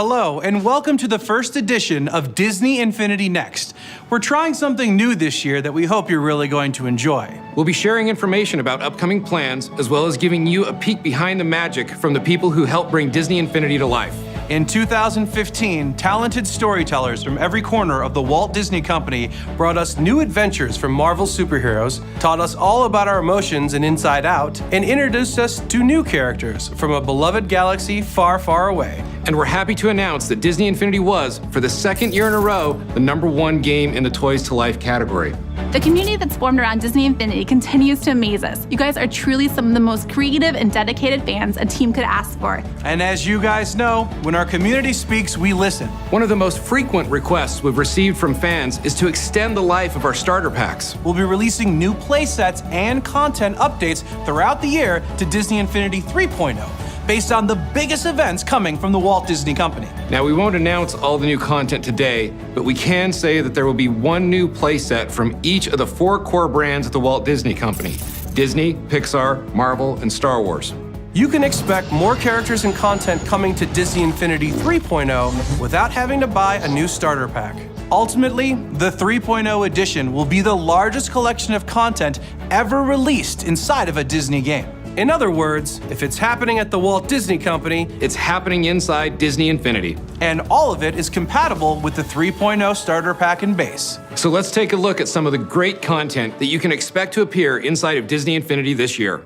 Hello, and welcome to the first edition of Disney Infinity Next. We're trying something new this year that we hope you're really going to enjoy. We'll be sharing information about upcoming plans, as well as giving you a peek behind the magic from the people who helped bring Disney Infinity to life. In 2015, talented storytellers from every corner of the Walt Disney Company brought us new adventures from Marvel superheroes, taught us all about our emotions and Inside Out, and introduced us to new characters from a beloved galaxy far, far away. And we're happy to announce that Disney Infinity was, for the second year in a row, the #1 game in the Toys to Life category. The community that's formed around Disney Infinity continues to amaze us. You guys are truly some of the most creative and dedicated fans a team could ask for. And as you guys know, when our community speaks, we listen. One of the most frequent requests we've received from fans is to extend the life of our starter packs. We'll be releasing new playsets and content updates throughout the year to Disney Infinity 3.0. based on the biggest events coming from the Walt Disney Company. Now, we won't announce all the new content today, but we can say that there will be one new playset from each of the 4 core brands at the Walt Disney Company: Disney, Pixar, Marvel, and Star Wars. You can expect more characters and content coming to Disney Infinity 3.0 without having to buy a new starter pack. Ultimately, the 3.0 edition will be the largest collection of content ever released inside of a Disney game. In other words, if it's happening at the Walt Disney Company, it's happening inside Disney Infinity. And all of it is compatible with the 3.0 starter pack and base. So let's take a look at some of the great content that you can expect to appear inside of Disney Infinity this year.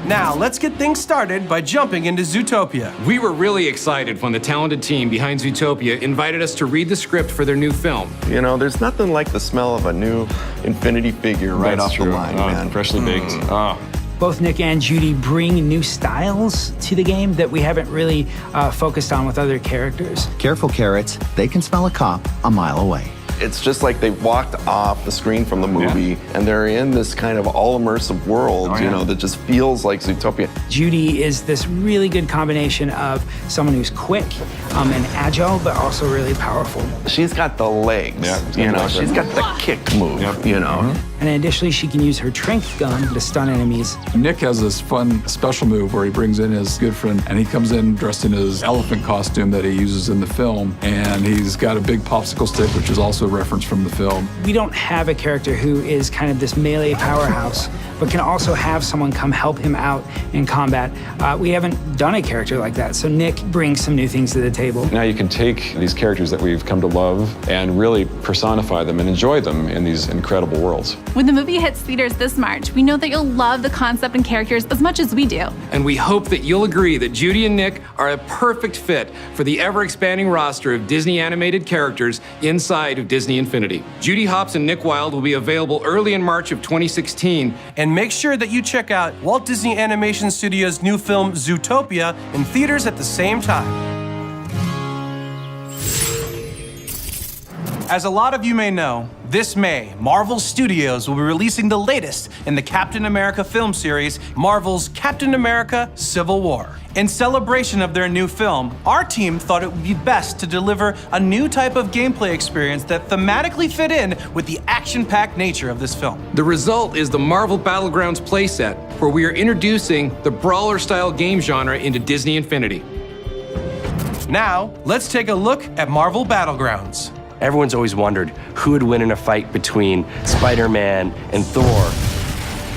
Now, let's get things started by jumping into Zootopia. We were really excited when the talented team behind Zootopia invited us to read the script for their new film. You know, there's nothing like the smell of a new Infinity figure right off the line, man. Freshly baked. Both Nick and Judy bring new styles to the game that we haven't really focused on with other characters. Careful, carrots. They can smell a cop a mile away. It's just like they walked off the screen from the movie and they're in this kind of all-immersive world, you know, that just feels like Zootopia. Judy is this really good combination of someone who's quick and agile, but also really powerful. She's got the legs, you know, she's got the kick move, you know. And additionally, she can use her strength gun to stun enemies. Nick has this fun special move where he brings in his good friend and he comes in dressed in his elephant costume that he uses in the film. And he's got a big popsicle stick, which is also a reference from the film. We don't have a character who is kind of this melee powerhouse, but can also have someone come help him out in combat. We haven't done a character like that, so Nick brings some new things to the table. Now you can take these characters that we've come to love and really personify them and enjoy them in these incredible worlds. When the movie hits theaters this March, we know that you'll love the concept and characters as much as we do. And we hope that you'll agree that Judy and Nick are a perfect fit for the ever-expanding roster of Disney animated characters inside of Disney Infinity. Judy Hopps and Nick Wilde will be available early in March of 2016. And make sure that you check out Walt Disney Animation Studios' new film Zootopia in theaters at the same time. As a lot of you may know, this May, Marvel Studios will be releasing the latest in the Captain America film series, Marvel's Captain America: Civil War. In celebration of their new film, our team thought it would be best to deliver a new type of gameplay experience that thematically fit in with the action-packed nature of this film. The result is the Marvel Battlegrounds playset, where we are introducing the brawler-style game genre into Disney Infinity. Now, let's take a look at Marvel Battlegrounds. Everyone's always wondered who would win in a fight between Spider-Man and Thor.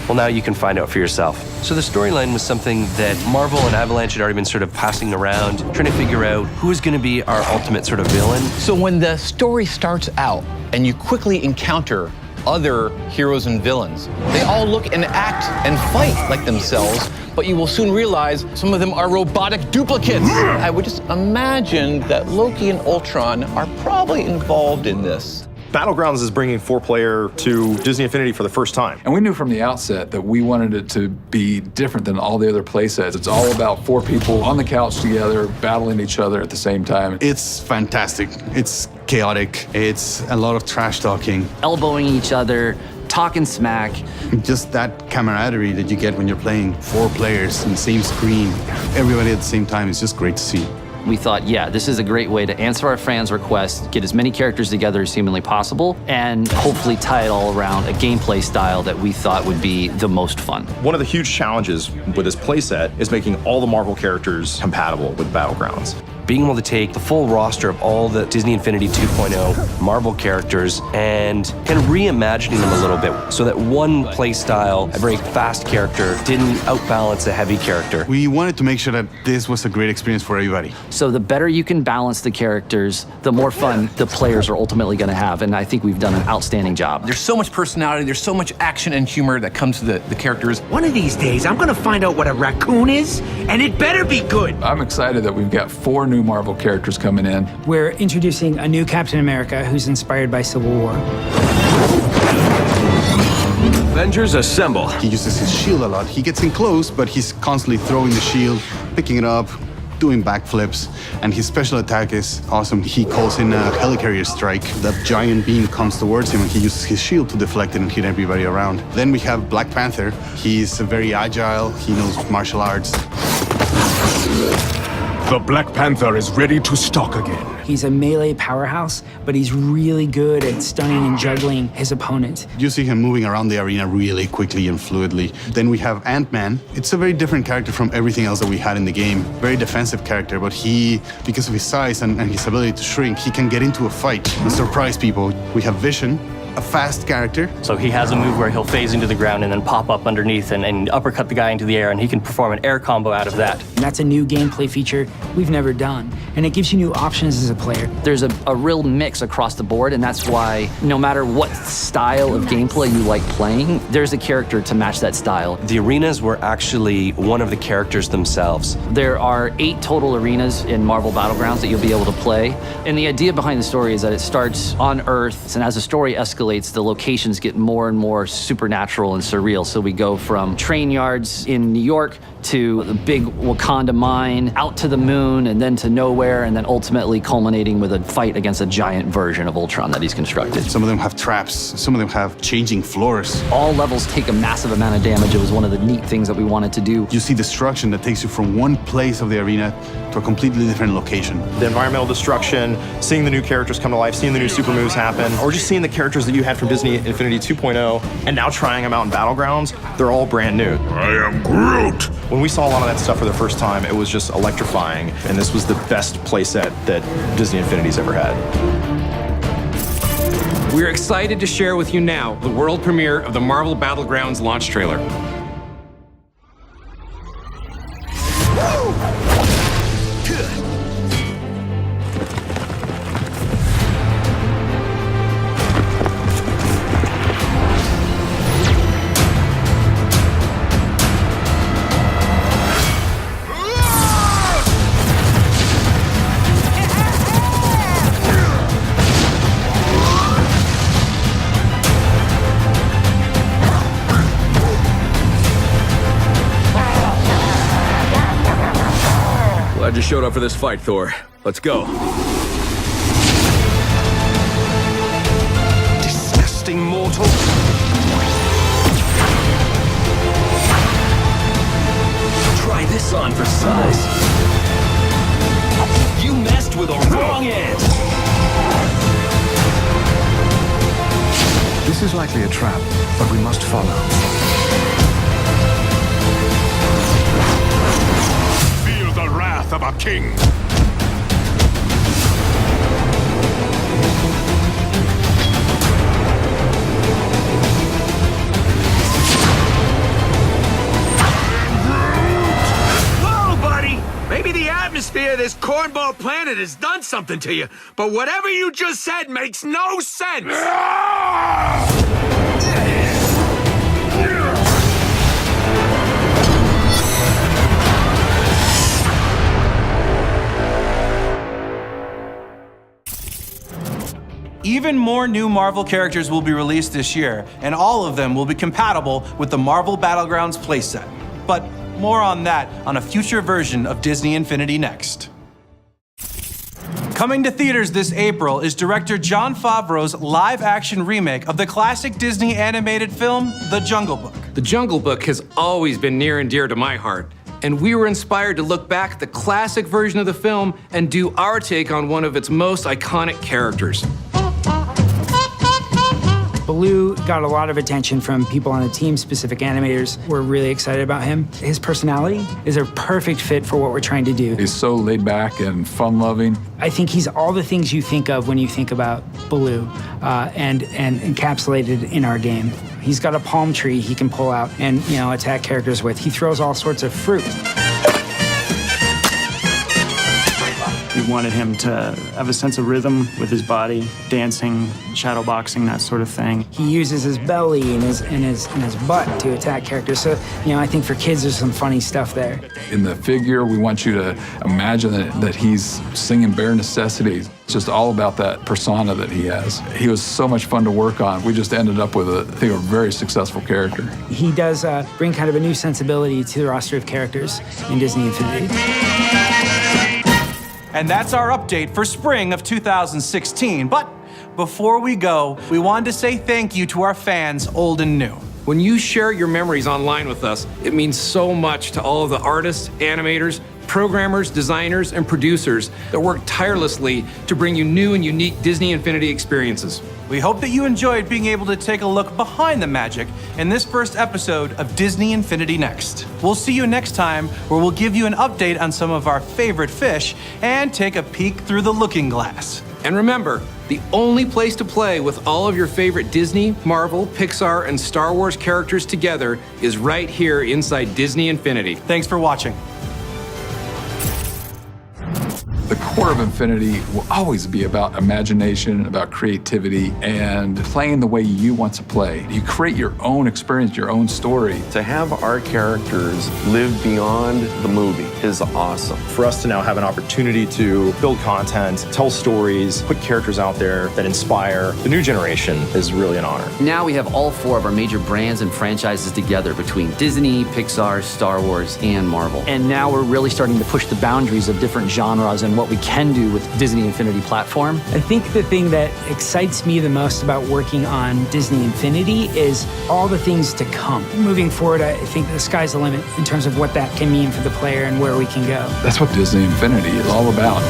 Well, now you can find out for yourself. So the storyline was something that Marvel and Avalanche had already been sort of passing around, trying to figure out who is going to be our ultimate sort of villain. So when the story starts out and you quickly encounter other heroes and villains, they all look and act and fight like themselves, but you will soon realize some of them are robotic duplicates. I would just imagine that Loki and Ultron are probably involved in this. Battlegrounds is bringing 4-player to Disney Infinity for the first time. And we knew from the outset that we wanted it to be different than all the other play sets. It's all about 4 people on the couch together, battling each other at the same time. It's fantastic. It's chaotic. It's a lot of trash talking. Elbowing each other, talking smack. Just that camaraderie that you get when you're playing 4 players on the same screen, everybody at the same time, is just great to see. We thought, yeah, this is a great way to answer our fans' requests, get as many characters together as humanly possible, and hopefully tie it all around a gameplay style that we thought would be the most fun. One of the huge challenges with this playset is making all the Marvel characters compatible with Battlegrounds. being able to take the full roster of all the Disney Infinity 2.0 Marvel characters and kind of reimagining them a little bit so that one play style, a very fast character, didn't outbalance a heavy character. We wanted to make sure that this was a great experience for everybody. So the better you can balance the characters, the more fun the players are ultimately going to have, and I think we've done an outstanding job. There's so much personality, there's so much action and humor that comes to the characters. One of these days, I'm gonna find out what a raccoon is, and it better be good. I'm excited that we've got 4 new Marvel characters coming in. We're introducing a new Captain America who's inspired by Civil War. Avengers assemble. He uses his shield a lot. He gets in close, but he's constantly throwing the shield, picking it up, doing backflips, and his special attack is awesome. He calls in a helicarrier strike. That giant beam comes towards him, and he uses his shield to deflect it and hit everybody around. Then we have Black Panther. He's very agile. He knows martial arts. The Black Panther is ready to stalk again. He's a melee powerhouse, but he's really good at stunning and juggling his opponent. You see him moving around the arena really quickly and fluidly. Then we have Ant-Man. It's a very different character from everything else that we had in the game. Very defensive character, but he, because of his size and his ability to shrink, he can get into a fight and surprise people. We have Vision, a fast character. So he has a move where he'll phase into the ground and then pop up underneath and uppercut the guy into the air, and he can perform an air combo out of that. And that's a new gameplay feature we've never done, and it gives you new options as a player. There's a real mix across the board, and that's why no matter what style of gameplay you like playing, there's a character to match that style. The arenas were actually one of the characters themselves. There are 8 total arenas in Marvel Battlegrounds that you'll be able to play, and the idea behind the story is that it starts on Earth, and as the story escalates, the locations get more and more supernatural and surreal. So we go from train yards in New York to the big Wakanda mine, out to the moon, and then to nowhere, and then ultimately culminating with a fight against a giant version of Ultron that he's constructed. Some of them have traps, some of them have changing floors. All levels take a massive amount of damage. It was one of the neat things that we wanted to do. You see destruction that takes you from one place of the arena to a completely different location. The environmental destruction, seeing the new characters come to life, seeing the new super moves happen, or just seeing the characters that you had from Disney Infinity 2.0 and now trying them out in Battlegrounds, they're all brand new. I am Groot! When we saw a lot of that stuff for the first time, it was just electrifying, and this was the best playset that Disney Infinity's ever had. We're excited to share with you now the world premiere of the Marvel Battlegrounds launch trailer. Glad you showed up for this fight, Thor. Let's go. Disgusting mortal. Try this on for size. You messed with a wrong ant. This is likely a trap, but we must follow. Feel the wrath of a king. Whoa, buddy! Maybe the atmosphere of this cornball planet has done something to you, but whatever you just said makes no sense! Even more new Marvel characters will be released this year, and all of them will be compatible with the Marvel Battlegrounds playset. But more on that on a future version of Disney Infinity Next. Coming to theaters this April is director Jon Favreau's live-action remake of the classic Disney animated film, The Jungle Book. The Jungle Book has always been near and dear to my heart, and we were inspired to look back at the classic version of the film and do our take on one of its most iconic characters. Baloo got a lot of attention from people on the team, specific animators. We're really excited about him. His personality is a perfect fit for what we're trying to do. He's so laid back and fun-loving. I think he's all the things you think of when you think about Baloo, and encapsulated in our game. He's got a palm tree he can pull out and, you know, attack characters with. He throws all sorts of fruit. We wanted him to have a sense of rhythm with his body, dancing, shadow boxing, that sort of thing. He uses his belly and his butt to attack characters. So, you know, I think for kids there's some funny stuff there. In the figure, we want you to imagine that he's singing bare necessities. It's just all about that persona that he has. He was so much fun to work on. We just ended up with, I think, a very successful character. He does bring kind of a new sensibility to the roster of characters in Disney Infinity. And that's our update for spring of 2016. But before we go, we wanted to say thank you to our fans, old and new. When you share your memories online with us, it means so much to all of the artists, animators, programmers, designers, and producers that work tirelessly to bring you new and unique Disney Infinity experiences. We hope that you enjoyed being able to take a look behind the magic in this first episode of Disney Infinity Next. We'll see you next time, where we'll give you an update on some of our favorite fish and take a peek through the looking glass. And remember, the only place to play with all of your favorite Disney, Marvel, Pixar, and Star Wars characters together is right here inside Disney Infinity. Thanks for watching. The core of Infinity will always be about imagination, about creativity, and playing the way you want to play. You create your own experience, your own story. To have our characters live beyond the movie is awesome. For us to now have an opportunity to build content, tell stories, put characters out there that inspire the new generation is really an honor. Now we have all 4 of our major brands and franchises together between Disney, Pixar, Star Wars, and Marvel. And now we're really starting to push the boundaries of different genres and what we can do with Disney Infinity platform. I think the thing that excites me the most about working on Disney Infinity is all the things to come. Moving forward, I think the sky's the limit in terms of what that can mean for the player and where we can go. That's what Disney Infinity is all about.